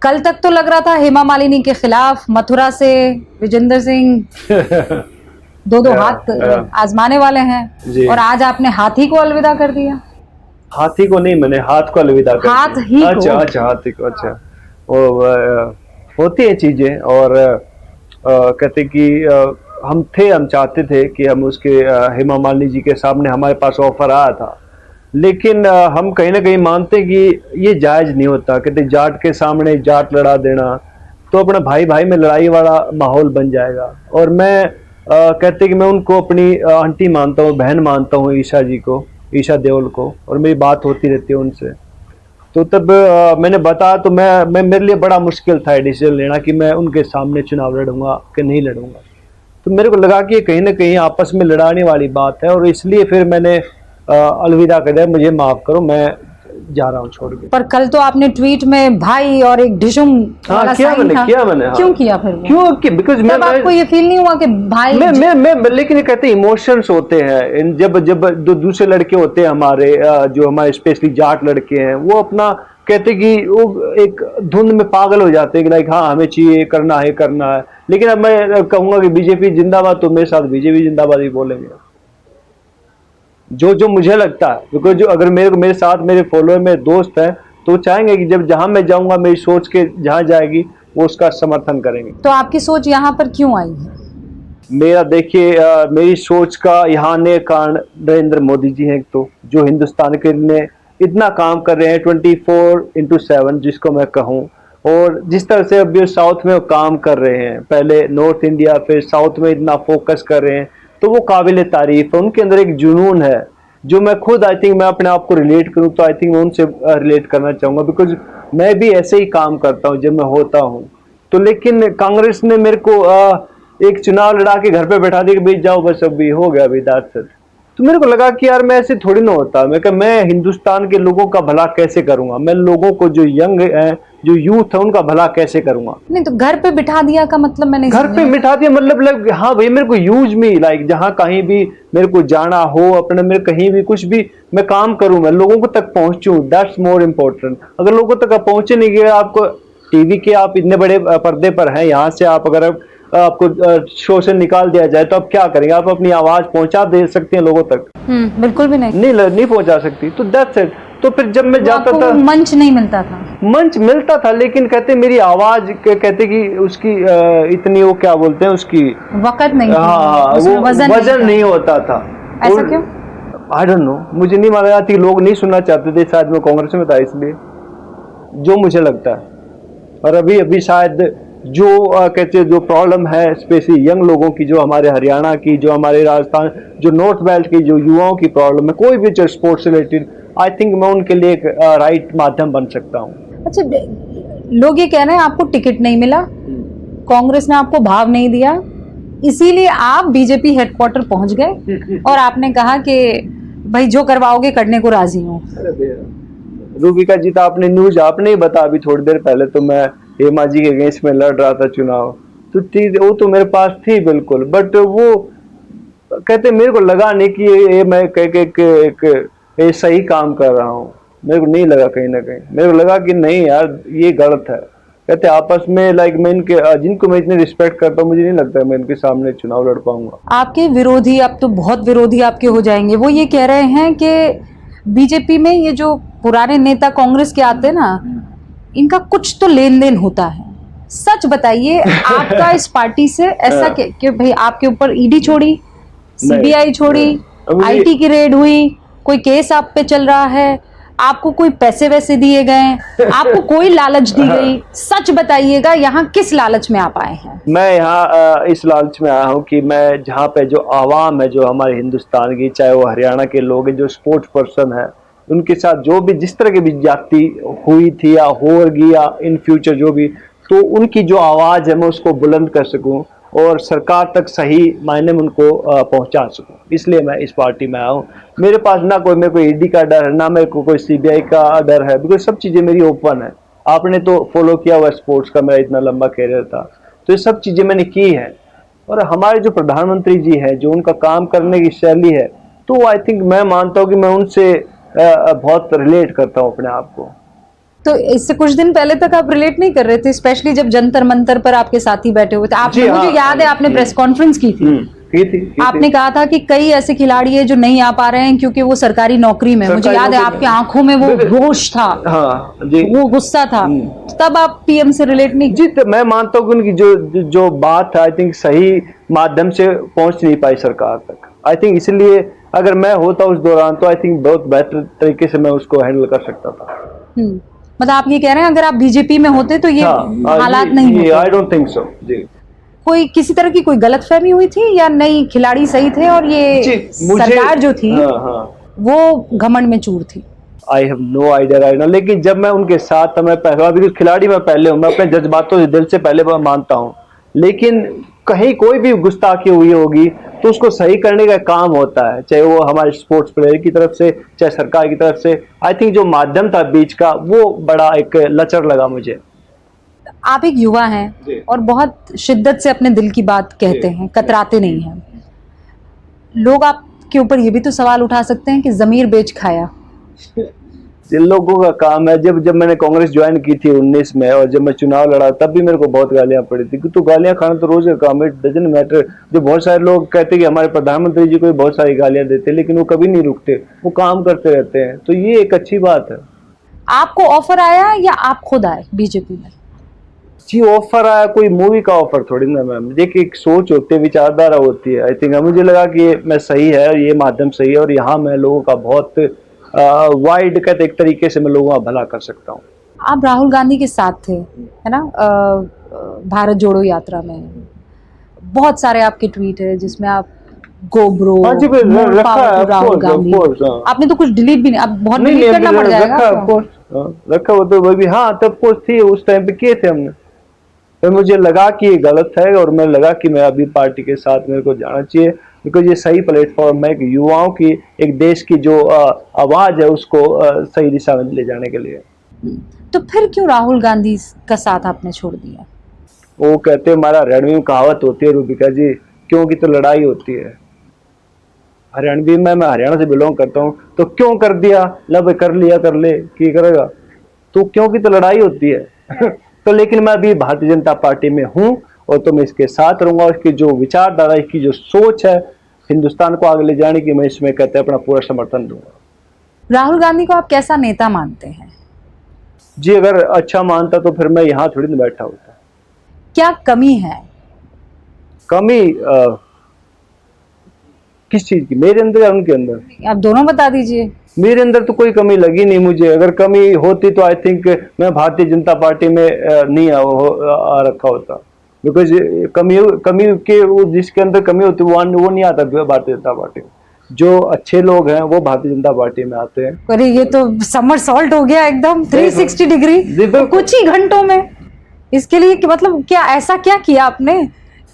कल तक तो लग रहा था हेमा मालिनी के खिलाफ मथुरा से विजेंद्र सिंह दो हाथ आजमाने वाले हैं, और आज आपने हाथी को अलविदा कर दिया। हाथी को नहीं, मैंने हाथ को अलविदा कर हाथ दिया। ही अच्छा को। अच्छा, हाथी को। अच्छा, वो होती है चीजें। और कहते कि हम चाहते थे कि हम उसके हेमा मालिनी जी के सामने हमारे पास ऑफर आया था, लेकिन हम कहीं ना कहीं मानते हैं कि ये जायज नहीं होता। कहते जाट के सामने जाट लड़ा देना तो अपना भाई भाई में लड़ाई वाला माहौल बन जाएगा। और मैं कहते कि मैं उनको अपनी आंटी मानता हूँ, बहन मानता हूँ, ईशा जी को, ईशा देओल को, और मेरी बात होती रहती है उनसे। तो तब मैंने बताया तो मैं मेरे लिए बड़ा मुश्किल था डिसीजन लेना कि मैं उनके सामने चुनाव लड़ूंगा कि नहीं लड़ूंगा। तो मेरे को लगा कि ये कहीं ना कहीं आपस में लड़ाने वाली बात है, और इसलिए फिर मैंने अलविदा कर दिया, मुझे माफ करो, मैं जा रहा हूँ छोड़ के। पर कल तो आपने ट्वीट में भाई और एक डिशुम वाला किया साइन था। मैंने हाँ। क्यों किया फिर वो? क्यों कि बिकॉज मैं आपको ये फील नहीं हुआ कि भाई मैं लेकिन ये कहते इमोशंस होते हैं। जब जो दूसरे लड़के होते हैं हमारे, जो हमारे स्पेशली जाट लड़के हैं, वो अपना कहते कि वो एक धुंध में पागल हो जाते हैं कि लाइक हाँ हमें चाहिए, करना है। लेकिन अब मैं कहूंगा कि बीजेपी जिंदाबाद, तो मेरे साथ बीजेपी जिंदाबाद ही बोलेंगे, जो मुझे लगता है। बिकॉज जो अगर मेरे साथ मेरे फॉलोअर, मेरे दोस्त हैं, तो वो चाहेंगे कि जब जहां मैं जाऊंगा, मेरी सोच के जहां जाएगी वो उसका समर्थन करेंगे। तो आपकी सोच यहाँ पर क्यों आई है? मेरा देखिए, मेरी सोच का यहाँ आने का कारण नरेंद्र मोदी जी हैं। एक तो जो हिंदुस्तान के लिए इतना काम कर रहे हैं 24/7 जिसको मैं कहूँ, और जिस तरह से अभी साउथ में वो काम कर रहे हैं, पहले नॉर्थ इंडिया फिर साउथ में इतना फोकस कर रहे हैं, तो वो काबिल तारीफ है। उनके अंदर एक जुनून है जो मैं खुद आई थिंक मैं अपने आप को रिलेट करूँ तो आई थिंक मैं उनसे रिलेट करना चाहूँगा, बिकॉज मैं भी ऐसे ही काम करता हूँ जब मैं होता हूँ। तो लेकिन कांग्रेस ने मेरे को एक चुनाव लड़ा के घर पे बैठा दिया कि भाई जाओ बस अभी हो गया अभी दैट्स इट। तो मेरे को लगा कि यार मैं ऐसे थोड़ी ना होता। मैं हिंदुस्तान के लोगों का भला कैसे करूंगा, मैं लोगों को जो यंग है, जो यूथ है, उनका भला कैसे करूंगा। नहीं तो घर पे बिठा दिया का मतलब मैंने घर पे बिठा दिया मतलब हाँ भाई मेरे को यूज मी लाइक जहाँ कहीं भी मेरे को जाना हो, अपने मेरे कहीं भी कुछ भी मैं काम करूं, मैं लोगों को तक पहुंचूं, दैट्स मोर इम्पोर्टेंट। अगर लोगों तक पहुंचे नहीं गए, आपको टीवी के आप इतने बड़े पर्दे पर हैं, यहाँ से आप अगर आपको शो से निकाल दिया जाए तो आप क्या करेंगे? आप अपनी आवाज पहुंचा दे सकते हैं लोगों तक? बिल्कुल भी नहीं पहुंचा सकती। तो दैट्स इट। तो फिर जब मैं जाता था, मंच नहीं मिलता था। मंच मिलता था, लेकिन कहते मेरी आवाज कहते कि उसकी इतनी वो क्या बोलते हैं उसकी वक़्त नहीं, हाँ वो वजन नहीं होता था। ऐसा क्यों? आई डोंट नो, मुझे नहीं मालूम आती, लोग नहीं सुनना चाहते थे, शायद मैं कांग्रेस में था इसलिए, जो मुझे लगता है। और अभी शायद जो कहते जो प्रॉब्लम है स्पेशली यंग लोगों की, जो हमारे हरियाणा की, जो हमारे राजस्थान, जो नॉर्थ बेल्ट की जो युवाओं की प्रॉब्लम है, कोई भी स्पोर्ट्स रिलेटेड, आई थिंक मैं उनके लिए एक राइट माध्यम बन सकता हूँ। अच्छा, लोग ये कह रहे हैं आपको टिकट नहीं मिला, कांग्रेस ने आपको भाव नहीं दिया, इसीलिए आप बीजेपी हेडक्वार्टर पहुंच गए और आपने कहा कि भाई जो करवाओगे करने को राजी हूँ। रूबिका जी, तो आपने न्यूज आपने ही बता अभी थोड़ी देर पहले, तो मैं हेमा जी के अगेंस्ट में लड़ रहा था चुनाव, तो वो तो मेरे पास थी बिल्कुल, बट वो कहते मेरे को लगा नहीं कि ये मैं एक सही काम कर रहा हूँ। मेरे को नहीं लगा, कहीं ना कहीं मेरे को लगा कि नहीं यार ये गलत है। कहते आपस में लाइक मैं इनके जिनको मैं इतनी रिस्पेक्ट करता हूँ, मुझे नहीं लगता मैं इनके सामने चुनाव लड़ पाऊंगा। आपके विरोधी, अब तो बहुत विरोधी आपके हो जाएंगे, वो ये कह रहे हैं कि बीजेपी में ये जो पुराने नेता कांग्रेस के आते हैं ना, इनका कुछ तो लेन देन होता है। सच बताइए आपका इस पार्टी से ऐसा कि भाई आपके ऊपर ईडी छोड़ी, सीबीआई छोड़ी, आईटी की रेड हुई, कोई केस आप पे चल रहा है, आपको कोई पैसे वैसे दिए गए, आपको कोई लालच दी गई? सच बताइएगा, यहाँ किस लालच में आप आए हैं? मैं यहाँ इस लालच में आया हूँ कि मैं जहाँ पे जो आवाम है, जो हमारे हिंदुस्तान की, चाहे वो हरियाणा के लोग हैं, जो स्पोर्ट्स पर्सन है, उनके साथ जो भी जिस तरह की भी जाति हुई थी या होगी या इन फ्यूचर जो भी, तो उनकी जो आवाज़ है मैं उसको बुलंद कर सकूँ और सरकार तक सही मायने में उनको पहुंचा सकूं। इसलिए मैं इस पार्टी में आया हूँ। मेरे पास ना कोई मेरे को ईडी का डर है, ना मेरे को कोई सीबीआई का डर है, बिकॉज सब चीज़ें मेरी ओपन है। आपने तो फॉलो किया हुआ स्पोर्ट्स का, मेरा इतना लंबा कैरियर था, तो ये सब चीज़ें मैंने की है। और हमारे जो प्रधानमंत्री जी हैं, जो उनका काम करने की शैली है, तो आई थिंक मैं मानता हूँ कि मैं उनसे बहुत रिलेट करता हूँ अपने आप को। तो इससे कुछ दिन पहले तक आप रिलेट नहीं कर रहे थे, स्पेशली जब जंतर मंतर पर आपके साथी बैठे हुए थे। आपने, मुझे याद है आपने प्रेस कॉन्फ्रेंस की थी, आपने कहा था कि कई ऐसे खिलाड़ी है जो नहीं आ पा रहे हैं क्योंकि वो सरकारी नौकरी में। मुझे याद है आपकी आंखों में वो रोष था, जी, वो गुस्सा था, तब आप पीएम से रिलेट नहीं। जी, तो मैं मानता हूँ कि उनकी जो बात है आई थिंक सही माध्यम से पहुंच नहीं पाई सरकार तक। आई थिंक इसलिए अगर मैं होता उस दौरान तो आई थिंक बहुत बेहतर तरीके से मैं उसको हैंडल कर सकता था। मतलब आप ये कह रहे हैं अगर आप बीजेपी में होते तो ये हालात नहीं होते? I don't think so. जी, कोई किसी तरह की कोई गलतफहमी हुई थी या नहीं, खिलाड़ी सही थे और ये सरकार जो थी वो घमंड में चूर थी? I have no idea right now, लेकिन जब मैं उनके साथ था, मैं पहले, अभी खिलाड़ी मैं पहले हूँ, मैं अपने जज्बातों से दिल से पहले मानता हूँ, लेकिन कहीं कोई भी गुस्ताखी हुई होगी तो उसको सही करने का काम होता है, चाहे वो हमारे स्पोर्ट्स प्लेयर की तरफ से, चाहे सरकार की तरफ से। आई थिंक जो माध्यम था बीच का वो बड़ा एक लचर लगा मुझे। आप एक युवा हैं और बहुत शिद्दत से अपने दिल की बात कहते हैं, कतराते नहीं हैं। लोग आपके ऊपर ये भी तो सवाल उठा सकते हैं कि जमीर बेच खाया। जिन लोगों का काम है, जब मैंने कांग्रेस ज्वाइन की थी 19 में और जब मैं चुनाव लड़ा तब भी मेरे को बहुत गालियां पड़ी थी कि तो गालियां खाना तो रोज का काम है, डजंट मैटर। जो बहुत सारे लोग कहते हैं कि हमारे प्रधानमंत्री जी को भी बहुत सारी गालियां देते, लेकिन वो कभी नहीं रुकते, वो काम करते रहते हैं, तो ये एक अच्छी बात है। आपको ऑफर आया या आप खुद आए बीजेपी में? जी, ऑफर आया, कोई मूवी का ऑफर थोड़ी ना मैम। देखिए, एक सोच होती है, विचारधारा होती है। आई थिंक मुझे लगा कि मैं सही है और ये माध्यम सही है और यहाँ मैं लोगों का बहुत वाइड कहते एक तरीके से मैं लोगों का भला कर सकता हूँ। आप राहुल गांधी के साथ थे, है ना, भारत जोड़ो यात्रा में। बहुत सारे आपके ट्वीट है जिसमें आप गोब्रो, राहुल गांधी, आपने तो कुछ डिलीट भी नहीं, अब बहुत डिलीट करना पड़ जाएगा। रखा वो तो भी, हाँ तब कुछ थी उस टाइम पे किए थे हमने। फिर मुझे लगा कि ये गलत है और मैं लगा कि मैं अभी पार्टी के साथ मेरे को जाना चाहिए, बिकॉज ये सही प्लेटफॉर्म है कि युवाओं की, एक देश की जो आवाज है उसको सही दिशा में ले जाने के लिए। तो फिर क्यों राहुल गांधी का साथ आपने छोड़ दिया? वो कहते हैं, हमारा हरियाणवी में कहावत होती है रूबिका जी, क्यों की तो लड़ाई होती है। हरियाणवी में, मैं हरियाणा से बिलोंग करता हूँ, तो क्यों कर दिया, लब कर लिया, कर ले की करेगा, तो क्यों की तो लड़ाई होती है। तो लेकिन मैं अभी भारतीय जनता पार्टी में हूँ और तो मैं इसके साथ रहूंगा। इसकी जो विचारधारा, इसकी जो सोच है हिंदुस्तान को आगे ले जाने की, मैं इसमें कहते हैं अपना पूरा समर्थन दूंगा। राहुल गांधी को आप कैसा नेता मानते हैं? जी, अगर अच्छा मानता तो फिर मैं यहाँ थोड़ी ना बैठा होता। क्या कमी है? कमी किस चीज की, मेरे अंदर या उनके अंदर? आप दोनों बता दीजिए। मेरे अंदर तो कोई कमी लगी नहीं मुझे। अगर कमी होती तो आई थिंक मैं भारतीय जनता पार्टी में नहीं आ रखा होता, बिकॉज कमी के जिसके अंदर कमी होती है वो नहीं आता भारतीय जनता पार्टी में। जो अच्छे लोग हैं वो भारतीय जनता पार्टी में आते हैं। अरे ये तो समर सॉल्ट हो गया एकदम 360 डिग्री कुछ ही घंटों में। इसके लिए मतलब क्या ऐसा क्या किया आपने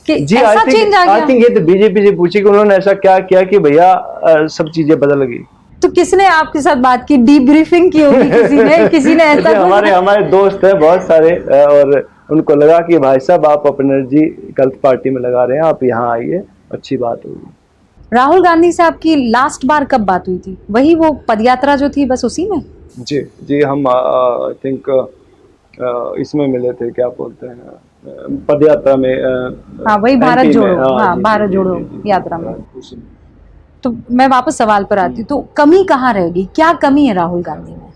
कि जी, ऐसा चेंज आ गया? आई थिंक ये तो बीजेपी से पूछी कि उन्होंने ऐसा क्या किया कि भैया सब चीजें बदल गई। तो किसने आपके साथ बात की, डीब्रीफिंग की होगी किसी ने ऐसा? हमारे दोस्त हैं बहुत सारे और उनको लगा कि भाई साहब आप अपनी एनर्जी गलत पार्टी में लगा रहे हैं, आप यहाँ आइए, अच्छी बात होगी। राहुल गांधी से आपकी लास्ट बार कब बात हुई थी? वही वो पदयात्रा जो थी, बस उसी में? जी, हम आई थिंक इसमें मिले थे, क्या बोलते हैं, पदयात्रा में। हाँ, वही भारत जोड़ो, हाँ भारत जोड़ो यात्रा में। तो मैं वापस सवाल पर आती हूँ, तो कमी कहाँ रहेगी, क्या कमी है राहुल गांधी में?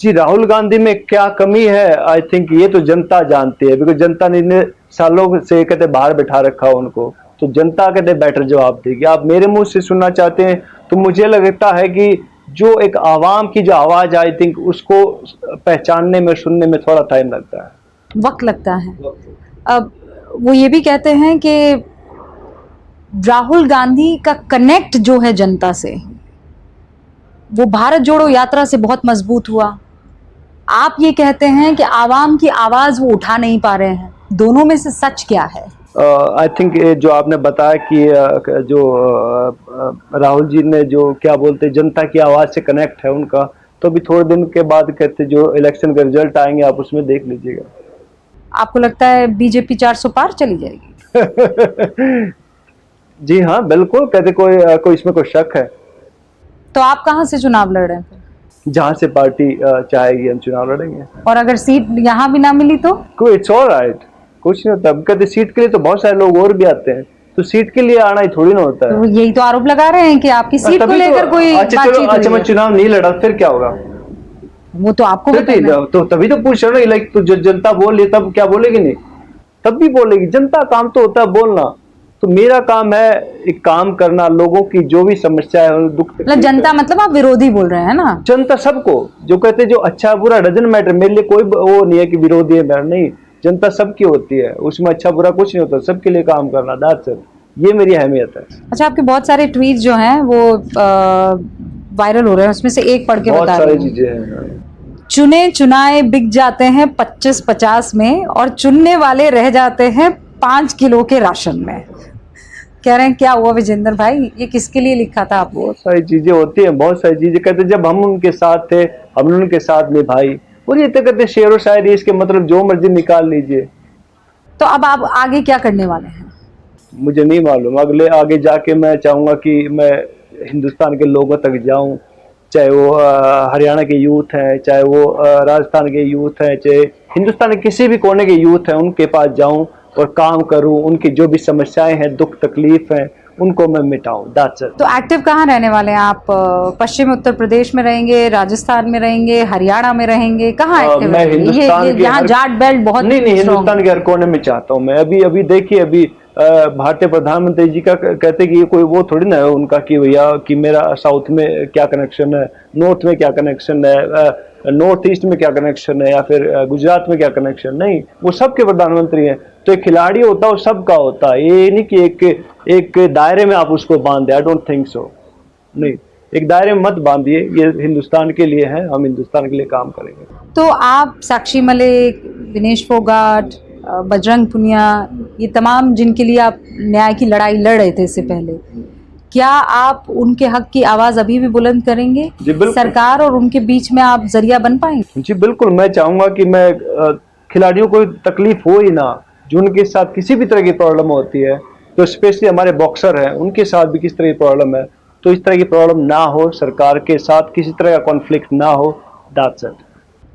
जी, राहुल गांधी में क्या कमी है, आई थिंक ये तो जनता जानती है, बिकॉज जनता ने इतने सालों से कहते बाहर बैठा रखा उनको, तो जनता कहते बेटर जवाब देगी। आप मेरे मुंह से सुनना चाहते हैं तो मुझे लगता है कि जो एक आवाम की जो आवाज, आई थिंक उसको पहचानने में, सुनने में थोड़ा टाइम लगता है, वक्त लगता है। अब वो ये भी कहते हैं कि राहुल गांधी का कनेक्ट जो है जनता से, वो भारत जोड़ो यात्रा से बहुत मजबूत हुआ। आप ये कहते हैं कि आवाम की आवाज वो उठा नहीं पा रहे हैं, दोनों में से सच क्या है? आई थिंक जो आपने बताया कि जो राहुल जी ने जो क्या बोलते जनता की आवाज से कनेक्ट है उनका, तो अभी थोड़े दिन के बाद कहते जो इलेक्शन के रिजल्ट आएंगे आप उसमें देख लीजिएगा। आपको लगता है बीजेपी 400 पार चली जाएगी? जी हाँ, बिल्कुल, कहते कोई इसमें कोई शक है? तो आप कहाँ से चुनाव लड़ रहे हैं? जहाँ से पार्टी चाहेगी हम चुनाव लड़ेंगे। और अगर सीट यहाँ भी ना मिली तो? कोई इट्स ऑलराइट, कुछ नहीं होता। कहते सीट के लिए तो बहुत सारे लोग और भी आते हैं, तो सीट के लिए आना ही थोड़ी ना होता है। तो यही तो आरोप लगा रहे हैं कि आपकी सीट को लेकर कोई अच्छा चलो, बातचीत अच्छा हुई मैं है। चुनाव नहीं लड़ा फिर क्या होगा? वो तो आपको बताना है। तो तभी तो पूछ रहा हूँ, लाइक तो जनता बोल रही तब क्या बोलेगी? नहीं, तब भी बोलेगी। जनता काम तो होता है बोलना, तो मेरा काम है एक काम करना, लोगों की जो भी समस्या है, दुख मतलब जनता मतलब आप विरोधी बोल रहे हैं ना? जनता सबको जो कहते हैं, जो अच्छा बुरा डजंट मैटर, मेरे लिए कोई वो नहीं है कि विरोधी है मेरा, नहीं। जनता सबकी होती है, उसमें अच्छा बुरा कुछ नहीं होता, सबके लिए काम करना, दैट्स इट। ये मेरी अहमियत है। अच्छा, आपके बहुत सारे ट्वीट जो हैं वो वायरल हो रहे हैं, उसमें से एक पढ़ के बहुत बता सारी रही हूँ। चीजें हैं। चुने चुनाए बिक जाते हैं 25-50 में और चुनने वाले रह जाते हैं 5 किलो के राशन में। कह रहे हैं क्या हुआ विजेंद्र भाई, ये किसके लिए लिखा था आपने? बहुत सारी चीजें होती हैं, बहुत सारी चीजें कहते जब हम उनके साथ थे, हमने उनके साथ निभाई। और ये तो कहते शेर और शायरी, इसके मतलब जो मर्जी निकाल लीजिए। तो अब आप आगे क्या करने वाले हैं? मुझे नहीं मालूम। आगे जाके मैं चाहूंगा कि मैं हिंदुस्तान के लोगों तक जाऊं, चाहे वो हरियाणा के यूथ हैं, चाहे वो राजस्थान के यूथ हैं, चाहे हिंदुस्तान के किसी भी कोने के यूथ हैं, उनके पास जाऊं और काम करूं, उनकी जो भी समस्याएं हैं, दुख तकलीफ हैं, उनको मैं मिटाऊं, दैट्स इट। तो एक्टिव कहाँ रहने वाले हैं आप? पश्चिमी उत्तर प्रदेश में रहेंगे, राजस्थान में रहेंगे, हरियाणा में रहेंगे, कहाँ एक्टिव मैं रहेंगे? हिंदुस्तान के यहाँ जाट बेल्ट बहुत नहीं strong हिंदुस्तान के हर कोने में चाहता हूँ मैं। अभी देखिए, अभी भारतीय प्रधानमंत्री जी का कहते कि ये कोई वो थोड़ी ना है उनका कि भैया कि मेरा साउथ में क्या कनेक्शन है, नॉर्थ में क्या कनेक्शन है, नॉर्थ ईस्ट में क्या कनेक्शन है, या फिर गुजरात में क्या कनेक्शन। नहीं, वो सबके प्रधानमंत्री हैं। तो एक खिलाड़ी होता है वो सबका होता है, ये नहीं कि एक दायरे में आप उसको बांध दे। I don't think so. नहीं, एक दायरे में मत बांधिए, ये हिंदुस्तान के लिए है, हम हिंदुस्तान के लिए काम करेंगे। तो आप साक्षी मलिक, विनेश फोगाट, बजरंग पुनिया, ये तमाम जिनके लिए आप न्याय की लड़ाई लड़ रहे थे इससे पहले, क्या आप उनके हक की आवाज अभी भी बुलंद करेंगे? जी बिल्कुल। सरकार और उनके बीच में आप जरिया बन पाएंगे? जी बिल्कुल, मैं चाहूंगा कि मैं खिलाड़ियों को तकलीफ हो ही ना, जो उनके साथ किसी भी तरह की प्रॉब्लम होती है, तो स्पेशली हमारे बॉक्सर हैं, उनके साथ भी किस तरह की प्रॉब्लम है, तो इस तरह की प्रॉब्लम ना हो, सरकार के साथ किसी तरह का कॉन्फ्लिक्ट ना हो, दैट्स इट।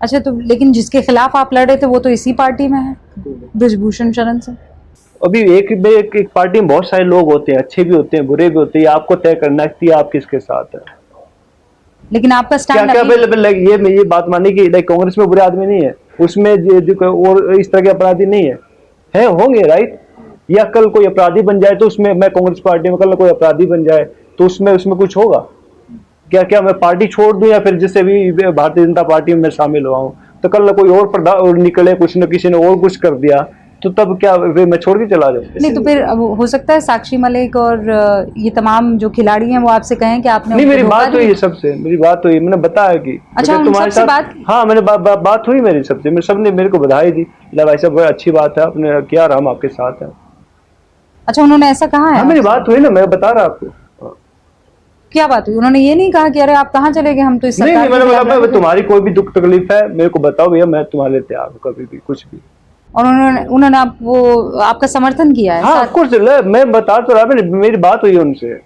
अच्छा, तो लेकिन जिसके खिलाफ आप लड़ रहे थे वो तो इसी पार्टी में है, ब्रिजभूषण शरण सिंह। अभी एक पार्टी में बहुत सारे लोग होते हैं, अच्छे भी होते हैं, बुरे भी होते हैं, आपको तय करना है कि आप किसके साथ है। लेकिन आपका क्या स्टैंड क्या अवेलेबल है, ये बात मानी कि लाइक कांग्रेस में बुरे आदमी नहीं है, उसमें और इस तरह के अपराधी नहीं है होंगे, राइट? या कल कोई अपराधी बन जाए तो उसमें, मैं कांग्रेस पार्टी में कल कोई अपराधी बन जाए तो उसमें कुछ होगा क्या मैं पार्टी छोड़ दूं, या फिर जिससे भी भारतीय जनता पार्टी में शामिल हुआ हूं, तो कल कोई और निकले, कुछ न किसी ने और कुछ कर दिया, तो तब क्या मैं छोड़ के चला जाऊं? नहीं, तो फिर हो सकता है साक्षी मलिक और ये तमाम जो खिलाड़ी हैं वो आपसे कहें कि आपने नहीं, उनको मेरी धोखा बात हुई दिया। है सबसे, मेरी बात हुई, मैंने बताया कि अच्छा, उन तुम्हारे सबसे साथ बात? हाँ, मैंने बात हुई मेरी सबसे, मेरे सबने मेरे को बधाई दी, भाई साहब बड़ी अच्छी बात है आपने किया, हम आपके साथ हैं। अच्छा, उन्होंने ऐसा कहा है? हाँ, मेरी बात हुई ना, मैं बता रहा आपको। क्या बात हुई? उन्होंने ये नहीं कहा कि अरे आप कहाँ चले गए, हम तो इस नहीं, सरकार के मैंने खिलाफ बोला लड़ रहे तुम्हारी कोई भी दुख तकलीफ है मेरे को बताओ भैया, मैं तुम्हारे लिए तैयार हूँ, कभी भी कुछ भी। थे। और उन्होंने आपका समर्थन किया है? हाँ, ऑफ कोर्स, मैं बता तो रहा, मेरी बात हुई है उनसे।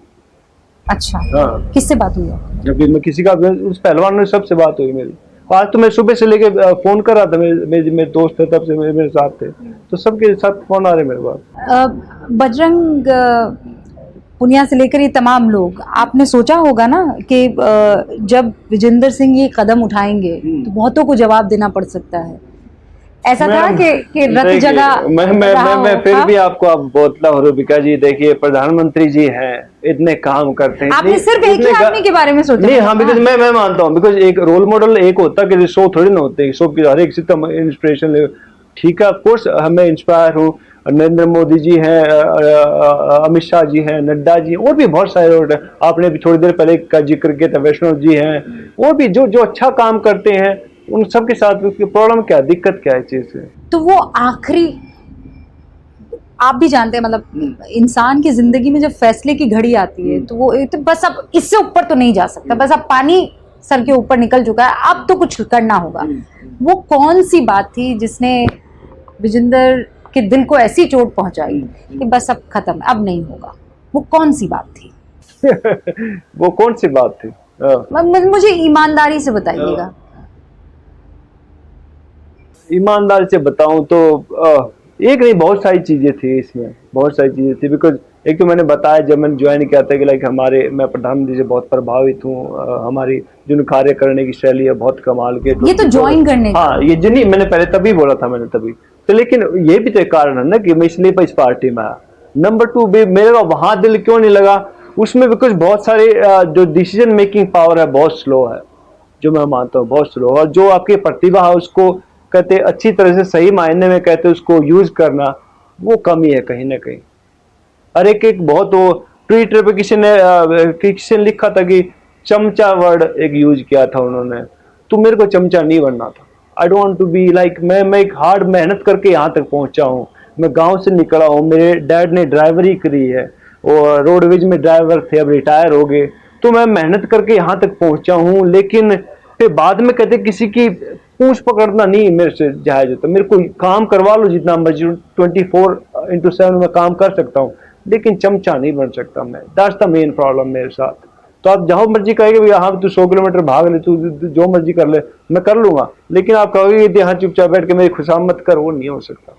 अच्छा, हाँ, किससे बात हुई है? अभी मैं किसी का, उस पहलवान ने सबसे बात हुई मेरी। आज तो मैं सुबह से लेके फोन कर रहा था, मेरे दोस्त थे तब से मेरे साथ थे, तो सबके साथ फोन आ रहे मेरे पास। बजरंग पुनिया से लेकर ये तमाम लोग, आपने सोचा होगा ना कि जब विजेंद्र सिंह ये कदम उठाएंगे तो बहुतों को जवाब देना पड़ सकता है। ऐसा था कि रत जगह मैं फिर भी आपको अब बोतला हो रूबिका जी, देखिए प्रधानमंत्री जी हैं, इतने काम करते हैं। आपने सिर्फ एक ही आदमी के बारे में सोचा? नहीं, हाँ, बिकॉज मैं मानता हूँ, बिकॉज एक रोल मॉडल एक होता है कि सो थोड़ी ना होते, सो की हर एक से इंस्पिरेशन ले। ठीक है, ऑफकोर्स मैं इंस्पायर हूँ, नरेंद्र मोदी जी हैं, अमित शाह जी हैं, नड्डा जी, और भी बहुत सारे लोग हैं। आपने भी थोड़ी देर पहले का जिक्र किया था, वैष्णव जी हैं, और भी जो अच्छा काम करते हैं, उन सबके साथ प्रॉब्लम क्या, दिक्कत क्या है चीज से? तो वो आखिरी, आप भी जानते हैं, मतलब इंसान की जिंदगी में जब फैसले की घड़ी आती है तो वो तो बस अब इससे ऊपर तो नहीं जा सकता, बस अब पानी सर के ऊपर निकल चुका है, अब तो कुछ करना होगा। वो कौन सी बात थी जिसने विजेंद्र के दिल को ऐसी चोट पहुंचाई कि बस अब खत्म, अब नहीं होगा? वो कौन सी बात थी? वो कौन सी बात थी? मुझे ईमानदारी से बताइएगा। ईमानदारी से बताऊं तो एक नहीं, बहुत सारी चीजें थी इसमें, बहुत सारी चीजें थी। बिकॉज एक तो मैंने बताया जब मैंने ज्वाइन किया था कि लाइक मैं प्रधानमंत्री से बहुत प्रभावित हूँ। हमारी जो कार्य करने की शैली है बहुत कमाल के। ये तो ज्वाइन करने का। हाँ, ये जिन्हीं मैंने पहले तभी बोला था, मैंने तभी तो, लेकिन ये भी तो एक कारण है ना कि मैं इसलिए इस पार्टी में आया। नंबर 2 भी मेरा वहां दिल क्यों नहीं लगा उसमें, बिकॉज बहुत सारे जो डिसीजन मेकिंग पावर है बहुत स्लो है, जो मैं मानता हूँ बहुत स्लो। और जो आपकी प्रतिभा है उसको कहते अच्छी तरह से सही मायने में कहते उसको यूज करना, वो कमी है कहीं ना कहीं। और एक बहुत वो ट्विटर पे किसी ने लिखा था कि चमचा वर्ड एक यूज किया था उन्होंने, तो मेरे को चमचा नहीं बनना था। I don't want to be like, मैं एक हार्ड मेहनत करके यहाँ तक पहुंचा हूँ। मैं गांव से निकला हूँ, मेरे डैड ने ड्राइवरी करी है और रोडवेज में ड्राइवर थे, अब रिटायर हो गए। तो मैं मेहनत करके यहाँ तक पहुंचा हूँ, लेकिन फिर बाद में कहते किसी की पूंछ पकड़ना नहीं मेरे से जायज होता। मेरे को काम करवा लो जितना मर्जी, 24/7 में काम कर सकता हूँ, लेकिन चमचा नहीं बन सकता मैं। दैट्स द मेन प्रॉब्लम मेरे साथ। तो आप जहां मर्जी कहेंगे भैया हाँ तू 100 किलोमीटर भाग ले, तू जो मर्जी कर ले, मैं कर लूंगा। लेकिन आप कहोगे यहाँ चुपचाप बैठ के मेरी खुशामद कर, वो नहीं हो सकता।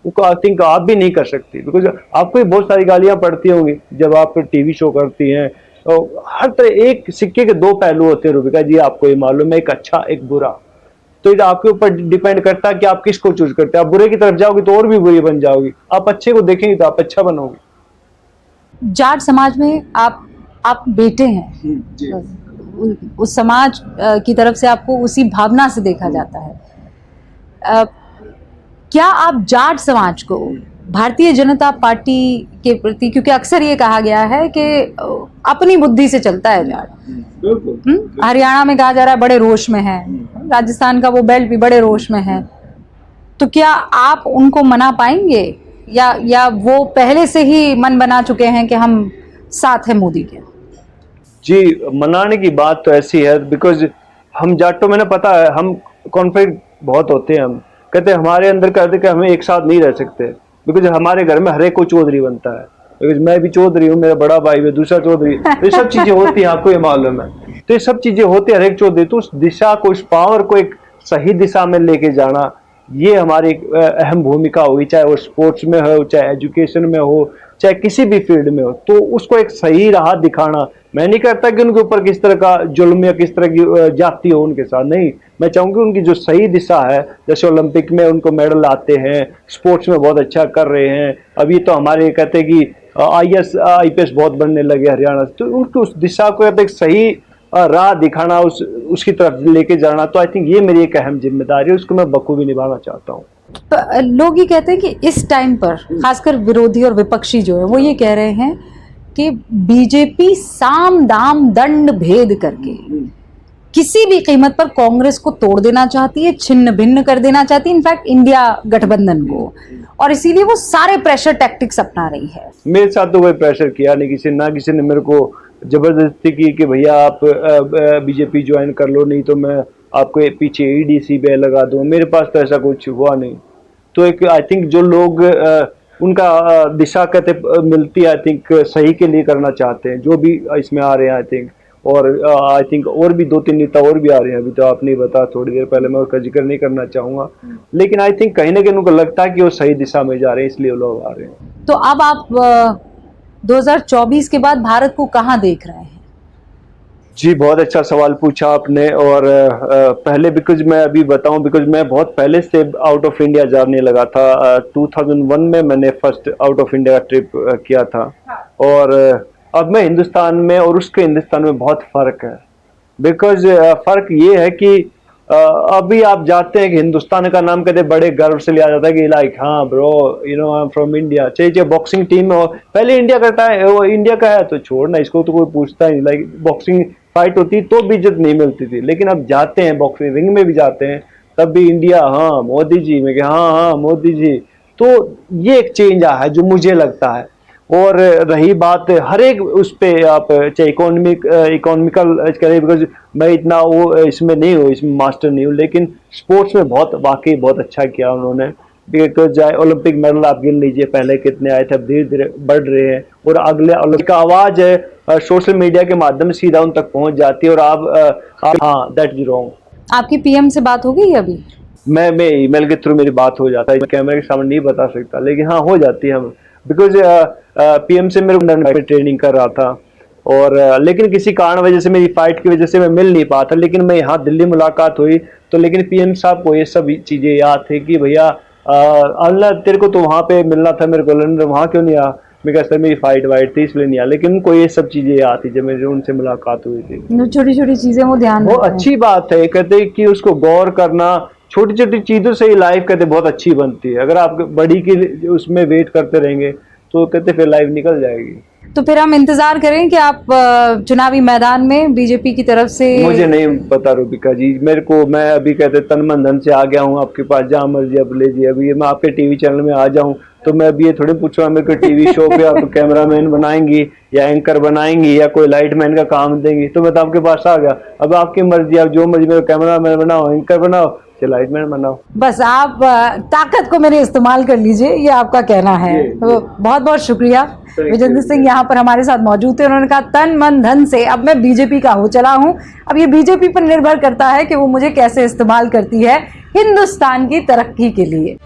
वो आई थिंक आप भी नहीं कर सकती, बिकॉज आपको भी बहुत सारी गालियां पड़ती होंगी जब आप टीवी शो करती हैं। और हर तरह एक सिक्के के दो पहलू होते हैं रूबिका जी, आपको ये मालूम है, एक अच्छा एक बुरा। तो ये आपके ऊपर डिपेंड करता है कि आप किसको चूज करते हैं। आप बुरे की तरफ जाओगे तो और भी बुरी बन जाओगी, आप अच्छे को देखेंगे तो आप अच्छा बनोगे। जाट समाज में आप बेटे हैं जी। उस समाज की तरफ से आपको उसी भावना से देखा जाता है। क्या आप जाट समाज को भारतीय जनता पार्टी के प्रति, क्योंकि अक्सर ये कहा गया है कि अपनी बुद्धि से चलता है जाट, हरियाणा में कहा जा रहा है बड़े रोष में है, राजस्थान का वो बेल्ट भी बड़े रोष में है, तो क्या आप उनको मना पाएंगे या वो पहले से ही मन बना चुके हैं कि हम साथ हैं मोदी के? जी, मनाने की बात तो ऐसी है, बिकॉज हम जाटों में ना पता है हम कॉन्फ्लिक्ट बहुत होते हैं। हम कहते हैं हमारे अंदर कहते कि हमें एक साथ नहीं रह सकते, बिकॉज हमारे घर में हर एक को चौधरी बनता है। बिकॉज मैं भी चौधरी हूँ, मेरा बड़ा भाई है दूसरा चौधरी, तो ये सब चीजें होती हैं, आपको ये मालूम है। तो ये सब चीजें होती है हर एक चौधरी। तो उस दिशा को, उस पावर को एक सही दिशा में लेके जाना, ये हमारी एक अहम भूमिका हुई, चाहे वो स्पोर्ट्स में हो, चाहे एजुकेशन में हो, चाहे किसी भी फील्ड में हो। तो उसको एक सही राह दिखाना, मैं नहीं कहता कि उनके ऊपर किस तरह का जुल्म या किस तरह की जाति हो उनके साथ, नहीं। मैं चाहूंगी उनकी जो सही दिशा है, जैसे ओलंपिक में उनको मेडल आते हैं, स्पोर्ट्स में बहुत अच्छा कर रहे हैं। अभी तो हमारे कहते हैं कि IAS IPS बहुत बनने लगे हरियाणा से। तो उनको उस दिशा को एक सही राह दिखाना, उसकी तरफ लेके जाना, तो आई थिंक ये मेरी एक अहम जिम्मेदारी है, उसको मैं बखूबी निभाना चाहता हूँ। लोग ये कहते हैं कि इस टाइम पर खासकर विरोधी और विपक्षी जो है वो ये कह रहे हैं कि बीजेपी साम दाम दंड भेद करके किसी भी कीमत पर कांग्रेस को तोड़ देना चाहती है, छिन्न भिन्न कर देना चाहती है, इनफैक्ट इंडिया गठबंधन को, और इसीलिए वो सारे प्रेशर टैक्टिक्स अपना रही है। मेरे साथ तो कोई प्रेशर किया नहीं किसी ने मेरे को जबरदस्ती की कि भैया आप बीजेपी ज्वाइन कर लो, नहीं तो मैं आपको पीछे ED CBI लगा दूँ। मेरे पास तो ऐसा कुछ हुआ नहीं। तो एक आई थिंक जो लोग उनका दिशा कहते मिलती है, आई थिंक सही के लिए करना चाहते हैं, जो भी इसमें आ रहे हैं आई थिंक। और आई थिंक और भी 2-3 नेता और भी आ रहे हैं, अभी तो आपने बता थोड़ी देर पहले, मैं उसका जिक्र नहीं करना चाहूंगा। लेकिन आई थिंक कहीं ना कहीं उनको लगता है कि वो सही दिशा में जा रहे हैं, इसलिए वो लोग आ रहे हैं। तो अब आप 2024 के बाद भारत को कहाँ देख रहे हैं? जी, बहुत अच्छा सवाल पूछा आपने। और पहले बिकॉज मैं अभी बताऊं, बिकॉज मैं बहुत पहले से आउट ऑफ इंडिया जाने लगा था। 2001 में मैंने first out of India trip किया था। और अब मैं हिंदुस्तान में और उसके हिंदुस्तान में बहुत फर्क है। बिकॉज फर्क ये है कि अभी आप जाते हैं कि हिंदुस्तान का नाम कहते बड़े गर्व से लिया जाता है कि लाइक हाँ bro you know I am from India. चाहे बॉक्सिंग टीम में हो, पहले इंडिया करता है, वो इंडिया का है तो छोड़ना, इसको तो कोई पूछता नहीं। लाइक बॉक्सिंग फाइट होती तो भी इज्जत नहीं मिलती थी, लेकिन अब जाते हैं बॉक्सिंग रिंग में भी जाते हैं तब भी इंडिया हाँ मोदी जी, में हाँ मोदी जी। तो ये एक चेंज आया है जो मुझे लगता है। और रही बात हर एक उस पे, आप चाहे इकोनॉमिकल करें, बिकॉज मैं इतना वो इसमें नहीं हूँ, इसमें मास्टर नहीं हूँ, लेकिन स्पोर्ट्स में बहुत वाकई बहुत अच्छा किया उन्होंने। चाहे ओलंपिक मेडल आप गिन लीजिए, पहले कितने आए थे, अब धीरे धीरे बढ़ रहे हैं। और अगले ओलंपिक का आवाज है सोशल मीडिया के माध्यम से सीधा उन तक पहुंच जाती है। और आप हाँ, दैट इज रॉन्ग। आपकी पीएम से बात हो गई अभी? मैं ईमेल के थ्रू मेरी बात हो जाता है, कैमरे के सामने नहीं बता सकता, लेकिन हाँ हो जाती है। हम बिकॉज पीएम से मेरे ट्रेनिंग कर रहा था, और लेकिन किसी कारण वजह से, मेरी फाइट की वजह से मैं मिल नहीं पाता। लेकिन मैं यहाँ दिल्ली मुलाकात हुई तो लेकिन पीएम साहब को ये सब चीज़ें याद थी कि भैया अल्लाह तेरे को तो वहाँ पे मिलना था, मेरे को लंदन, वहाँ क्यों नहीं आया? मैं कहा सर मेरी फाइट वाइट थी इसलिए नहीं आया। लेकिन उनको ये सब चीज़ें याद थी जब मेरी उनसे मुलाकात हुई थी। छोटी छोटी चीजें वो ध्यान वो रखते हैं। अच्छी बात है, कहते हैं कि उसको गौर करना, छोटी छोटी चीज़ों से ही लाइफ कहते बहुत अच्छी बनती है। अगर आप बड़ी की उसमें वेट करते रहेंगे तो कहते फिर लाइफ निकल जाएगी। तो फिर हम इंतजार करें कि आप चुनावी मैदान में बीजेपी की तरफ से? मुझे नहीं पता रूबिका जी, मेरे को, मैं अभी कहते तन मन धन से आ गया हूँ आपके पास, जहाँ मर्जी अब ले जी। अभी मैं आपके टीवी चैनल में आ जाऊँ तो मैं अभी ये थोड़ी पूछूंगा मेरे को टीवी शो पे आप कैमरामैन बनाएंगी या एंकर बनाएंगी या कोई लाइटमैन का काम देंगी, तो मैं तो आपके पास आ गया। अब आपकी मर्जी, आप जो मर्जी, मेरे कैमरामैन बनाओ, एंकर बनाओ, लाइटमैन बनाओ। बस आप ताकत को मेरे इस्तेमाल कर लीजिए, ये आपका कहना है। तो बहुत बहुत शुक्रिया। विजेंद्र सिंह यहाँ पर हमारे साथ मौजूद थे। उन्होंने कहा तन मन धन से अब मैं बीजेपी का हो चला हूँ। अब ये बीजेपी पर निर्भर करता है कि वो मुझे कैसे इस्तेमाल करती है हिंदुस्तान की तरक्की के लिए।